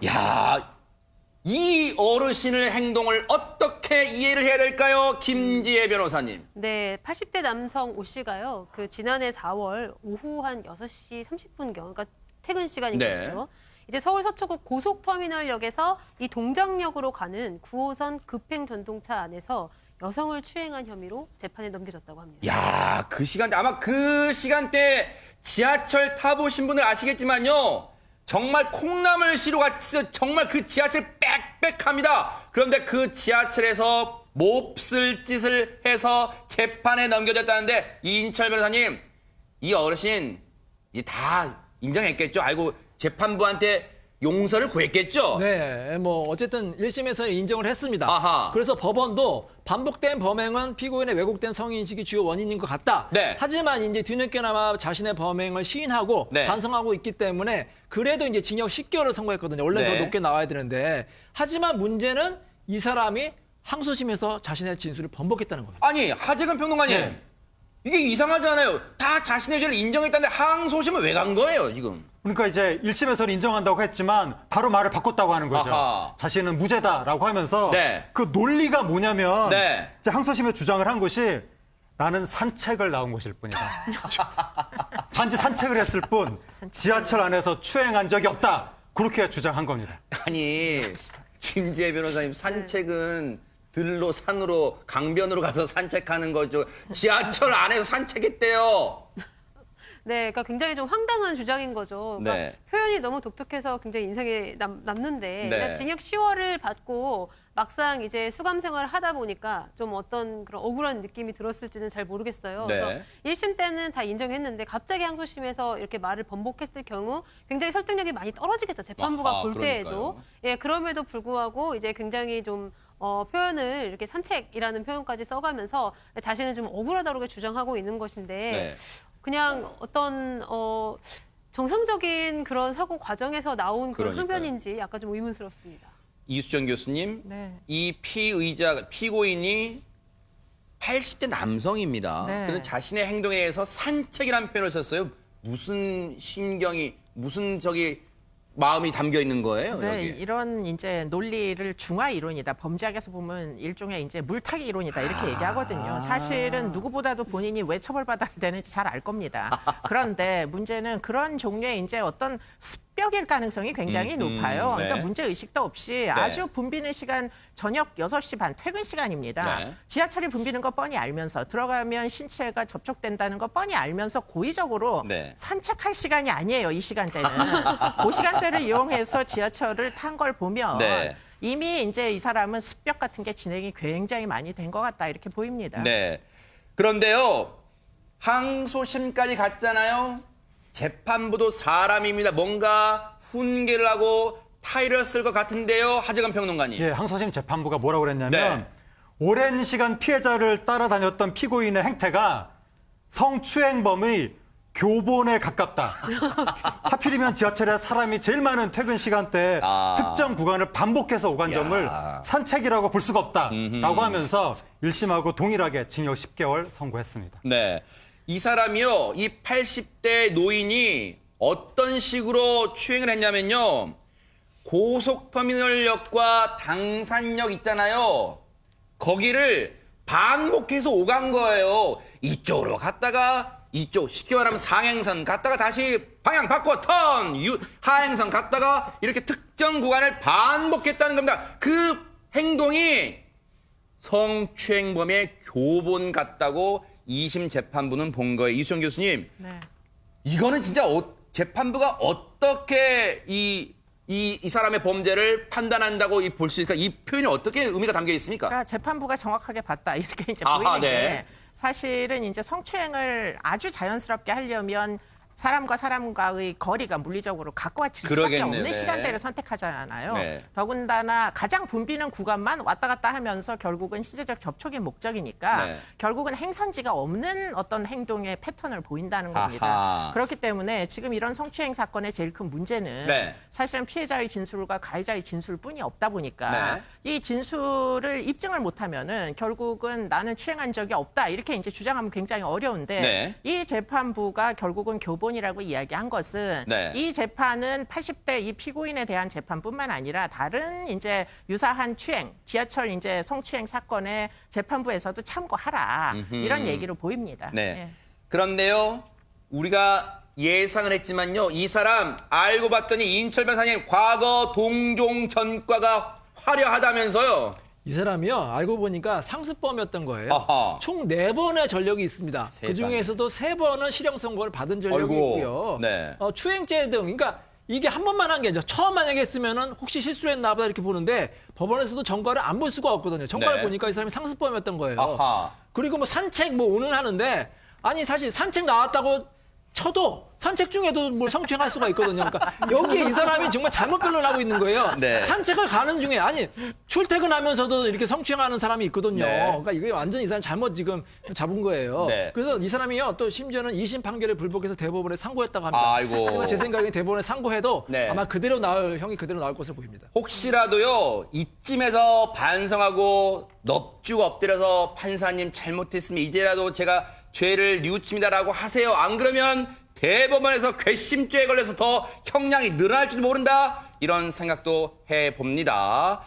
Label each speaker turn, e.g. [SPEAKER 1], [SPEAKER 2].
[SPEAKER 1] 야, 이 어르신의 행동을 어떻게 이해를 해야 될까요? 김지혜 변호사님.
[SPEAKER 2] 네, 80대 남성 오 씨가요. 그 지난해 4월 오후 한 6시 30분경, 그러니까 퇴근 시간인
[SPEAKER 1] 네.
[SPEAKER 2] 것이죠. 이제 서울 서초구 고속터미널역에서 이 동작역으로 가는 9호선 급행 전동차 안에서 여성을 추행한 혐의로 재판에 넘겨졌다고 합니다.
[SPEAKER 1] 야, 그 시간대, 아마 그 시간대 지하철 타보신 분들 아시겠지만요. 정말 콩나물시루 같이 정말 그 지하철 빽빽합니다. 그런데 그 지하철에서 몹쓸 짓을 해서 재판에 넘겨졌다는데 이인철 변호사님, 이 어르신 다 인정했겠죠? 아이고 재판부한테 용서를 구했겠죠?
[SPEAKER 3] 네, 뭐 어쨌든 1심에서 인정을 했습니다.
[SPEAKER 1] 아하.
[SPEAKER 3] 그래서 법원도 반복된 범행은 피고인의 왜곡된 성인식이 주요 원인인 것 같다.
[SPEAKER 1] 네.
[SPEAKER 3] 하지만 이제 뒤늦게나마 자신의 범행을 시인하고
[SPEAKER 1] 네.
[SPEAKER 3] 반성하고 있기 때문에 그래도 이제 징역 10개월을 선고했거든요. 원래
[SPEAKER 1] 네.
[SPEAKER 3] 더 높게 나와야 되는데 하지만 문제는 이 사람이 항소심에서 자신의 진술을 번복했다는 겁니다.
[SPEAKER 1] 아니 하재근 평론가님,
[SPEAKER 3] 네.
[SPEAKER 1] 이게 이상하잖아요. 다 자신의 죄를 인정했다는데 항소심은 왜 간 거예요 지금?
[SPEAKER 4] 그러니까 이제 1심에서는 인정한다고 했지만 바로 말을 바꿨다고 하는 거죠.
[SPEAKER 1] 아하.
[SPEAKER 4] 자신은 무죄다라고 하면서
[SPEAKER 1] 네.
[SPEAKER 4] 그 논리가 뭐냐면
[SPEAKER 1] 네.
[SPEAKER 4] 이제 항소심에 주장을 한 것이 나는 산책을 나온 것일 뿐이다. 단지 산책을 했을 뿐 지하철 안에서 추행한 적이 없다. 그렇게 주장한 겁니다.
[SPEAKER 1] 아니 김지혜 변호사님, 산책은 들로 산으로 강변으로 가서 산책하는 거죠. 지하철 안에서 산책했대요.
[SPEAKER 2] 네, 그러니까 굉장히 좀 황당한 주장인 거죠. 그러니까
[SPEAKER 1] 네.
[SPEAKER 2] 표현이 너무 독특해서 굉장히 인상에 남는데
[SPEAKER 1] 네.
[SPEAKER 2] 그러니까 징역 10월을 받고 막상 이제 수감 생활을 하다 보니까 좀 어떤 그런 억울한 느낌이 들었을지는 잘 모르겠어요.
[SPEAKER 1] 네.
[SPEAKER 2] 그래서 1심 때는 다 인정했는데 갑자기 항소심에서 이렇게 말을 번복했을 경우 굉장히 설득력이 많이 떨어지겠죠. 재판부가
[SPEAKER 1] 아하,
[SPEAKER 2] 볼 때에도.
[SPEAKER 1] 그러니까요.
[SPEAKER 2] 예, 그럼에도 불구하고 이제 굉장히 좀 표현을 이렇게 산책이라는 표현까지 써가면서 자신은 좀 억울하다고 주장하고 있는 것인데
[SPEAKER 1] 네.
[SPEAKER 2] 그냥 어떤 정상적인 그런 사고 과정에서 나온 그런
[SPEAKER 1] 그러니까요.
[SPEAKER 2] 항변인지 약간 좀 의문스럽습니다.
[SPEAKER 1] 이수정 교수님,
[SPEAKER 5] 네.
[SPEAKER 1] 이 피고인이 80대 남성입니다.
[SPEAKER 5] 네.
[SPEAKER 1] 그는 자신의 행동에 의해서 산책이라는 표현을 썼어요. 무슨 심경이, 무슨 마음이 담겨 있는 거예요,
[SPEAKER 5] 네,
[SPEAKER 1] 여기?
[SPEAKER 5] 이런 이제 논리를 중화 이론이다. 범죄학에서 보면 일종의 이제 물타기 이론이다 이렇게 얘기하거든요. 사실은 누구보다도 본인이 왜 처벌받아야 되는지 잘 알 겁니다. 그런데 문제는 그런 종류의 이제 어떤 습격일 가능성이 굉장히 높아요.
[SPEAKER 1] 네.
[SPEAKER 5] 그러니까 문제 의식도 없이 아주 붐비는 시간 저녁 6시 반 퇴근 시간입니다.
[SPEAKER 1] 네.
[SPEAKER 5] 지하철이 붐비는 거 뻔히 알면서 들어가면 신체가 접촉된다는 거 뻔히 알면서 고의적으로
[SPEAKER 1] 네.
[SPEAKER 5] 산책할 시간이 아니에요. 이 시간대는. 그 시간대를 이용해서 지하철을 탄 걸 보면
[SPEAKER 1] 네.
[SPEAKER 5] 이미 이제 이 사람은 습격 같은 게 진행이 굉장히 많이 된 것 같다 이렇게 보입니다.
[SPEAKER 1] 네. 그런데요, 항소심까지 갔잖아요. 재판부도 사람입니다. 뭔가 훈계를 하고 타이를 쓸 것 같은데요, 하재근 평론가님.
[SPEAKER 4] 예, 항소심 재판부가 뭐라고 그랬냐면
[SPEAKER 1] 네.
[SPEAKER 4] 오랜 시간 피해자를 따라다녔던 피고인의 행태가 성추행범의 교본에 가깝다. 하필이면 지하철에 사람이 제일 많은 퇴근 시간대에 특정 구간을 반복해서 오간 점을 산책이라고 볼 수가 없다라고 하면서 1심하고 동일하게 징역 10개월 선고했습니다.
[SPEAKER 1] 네. 이 사람이요, 이 80대 노인이 어떤 식으로 추행을 했냐면요. 고속터미널역과 당산역 있잖아요. 거기를 반복해서 오간 거예요. 이쪽으로 갔다가 이쪽, 쉽게 말하면 상행선 갔다가 다시 방향 바꿔 하행선 갔다가 이렇게 특정 구간을 반복했다는 겁니다. 그 행동이 성추행범의 교본 같다고 2심 재판부는 본 거예요. 이수정 교수님,
[SPEAKER 5] 네.
[SPEAKER 1] 이거는 진짜 재판부가 어떻게 이 사람의 범죄를 판단한다고 볼 수 있을까? 이 표현이 어떻게 의미가 담겨 있습니까?
[SPEAKER 5] 그러니까 재판부가 정확하게 봤다 이렇게 이제
[SPEAKER 1] 아하,
[SPEAKER 5] 보이는 게
[SPEAKER 1] 네.
[SPEAKER 5] 사실은 이제 성추행을 아주 자연스럽게 하려면 사람과 사람과의 거리가 물리적으로 가까워질 수밖에
[SPEAKER 1] 그러겠네요.
[SPEAKER 5] 없는
[SPEAKER 1] 네.
[SPEAKER 5] 시간대를 선택하잖아요.
[SPEAKER 1] 네.
[SPEAKER 5] 더군다나 가장 붐비는 구간만 왔다 갔다 하면서 결국은 신체적 접촉이 목적이니까
[SPEAKER 1] 네.
[SPEAKER 5] 결국은 행선지가 없는 어떤 행동의 패턴을 보인다는 겁니다.
[SPEAKER 1] 아하.
[SPEAKER 5] 그렇기 때문에 지금 이런 성추행 사건의 제일 큰 문제는
[SPEAKER 1] 네.
[SPEAKER 5] 사실은 피해자의 진술과 가해자의 진술뿐이 없다 보니까
[SPEAKER 1] 네.
[SPEAKER 5] 이 진술을 입증을 못하면은 결국은 나는 추행한 적이 없다 이렇게 이제 주장하면 굉장히 어려운데
[SPEAKER 1] 네.
[SPEAKER 5] 이 재판부가 결국은 교본 기본이라고 이야기한 것은
[SPEAKER 1] 네.
[SPEAKER 5] 이 재판은 80대 이 피고인에 대한 재판뿐만 아니라 다른 이제 유사한 지하철 이제 성추행 사건의 재판부에서도 참고하라 이런 얘기로 보입니다.
[SPEAKER 1] 네.
[SPEAKER 5] 예.
[SPEAKER 1] 그런데요, 우리가 예상을 했지만요, 이 사람 알고 봤더니 인철 변호사님 과거 동종 전과가 화려하다면서요.
[SPEAKER 3] 이 사람이요, 알고 보니까 상습범이었던 거예요.
[SPEAKER 1] 아하.
[SPEAKER 3] 총 4번의 전력이 있습니다.
[SPEAKER 1] 세상에.
[SPEAKER 3] 그 중에서도 3번은 실형 선고를 받은 전력이
[SPEAKER 1] 아이고,
[SPEAKER 3] 있고요.
[SPEAKER 1] 네.
[SPEAKER 3] 추행죄 등, 그러니까 이게 한 번만 한 게 아니죠. 처음 만약에 했으면은 혹시 실수를 했나 보다 이렇게 보는데 법원에서도 전과를 안 볼 수가 없거든요. 전과를
[SPEAKER 1] 네.
[SPEAKER 3] 보니까 이 사람이 상습범이었던 거예요.
[SPEAKER 1] 아하.
[SPEAKER 3] 그리고 뭐 산책 뭐 운운하는데 아니 사실 산책 나왔다고 쳐도 산책 중에도 뭘 성추행할 수가 있거든요. 그러니까 여기에 이 사람이 정말 잘못 변론하고 있는 거예요.
[SPEAKER 1] 네.
[SPEAKER 3] 산책을 가는 중에 아니 출퇴근하면서도 이렇게 성추행하는 사람이 있거든요.
[SPEAKER 1] 네.
[SPEAKER 3] 그러니까 이게 완전 이 사람 잘못 지금 잡은 거예요.
[SPEAKER 1] 네.
[SPEAKER 3] 그래서 이 사람이요 또 심지어는 2심 판결에 불복해서 대법원에 상고했다고 합니다.
[SPEAKER 1] 아이고.
[SPEAKER 3] 하지만 제 생각에 대법원에 상고해도
[SPEAKER 1] 네.
[SPEAKER 3] 아마 형이 그대로 나올 것으로 보입니다.
[SPEAKER 1] 혹시라도요, 이쯤에서 반성하고 넙죽 엎드려서 판사님 잘못했으면 이제라도 제가 죄를 뉘우칩니다라고 하세요. 안 그러면 대법원에서 괘씸죄에 걸려서 더 형량이 늘어날지도 모른다. 이런 생각도 해봅니다.